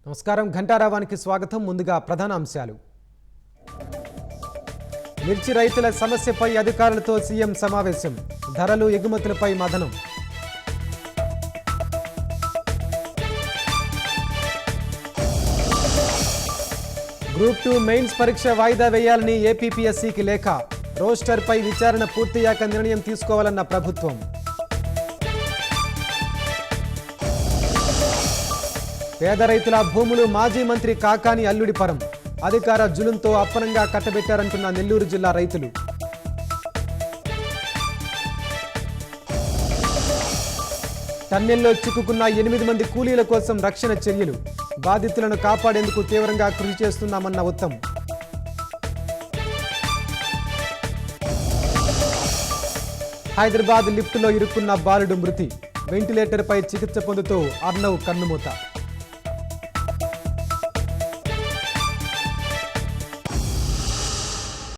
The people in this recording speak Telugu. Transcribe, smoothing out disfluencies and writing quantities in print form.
నమస్కారం ఘంటారావానికి స్వాగతం. ముందుగా ప్రధాన అంశాలు. మిర్చి రైతుల సమస్యపై అధికారులతో సీఎం సమావేశం. ధరలు ఎగుమతులపై మథనం. గ్రూప్ 2 మెయిన్స్ పరీక్ష వాయిదా వేయాలని ఏపీపీఎస్సీకి లేఖ. రోస్టర్పై విచారణ పూర్తయ్యాక నిర్ణయం తీసుకోవాలన్న ప్రభుత్వం. పేద రైతుల భూములు మాజీ మంత్రి కాకాని అల్లుడి పరం. అధికార జులుంతో అప్పనంగా కట్టబెట్టారంటున్న నెల్లూరు జిల్లా రైతులు. టన్నెల్లో చిక్కుకున్న 8 మంది కూలీల కోసం రక్షణ చర్యలు. బాధితులను కాపాడేందుకు తీవ్రంగా కృషి చేస్తున్నామన్న ఉత్తమ్. హైదరాబాద్ లిఫ్టులో ఇరుక్కున్న బాలుడు మృతి. వెంటిలేటర్పై చికిత్స పొందుతూ అర్నవ్ కన్నుమూత.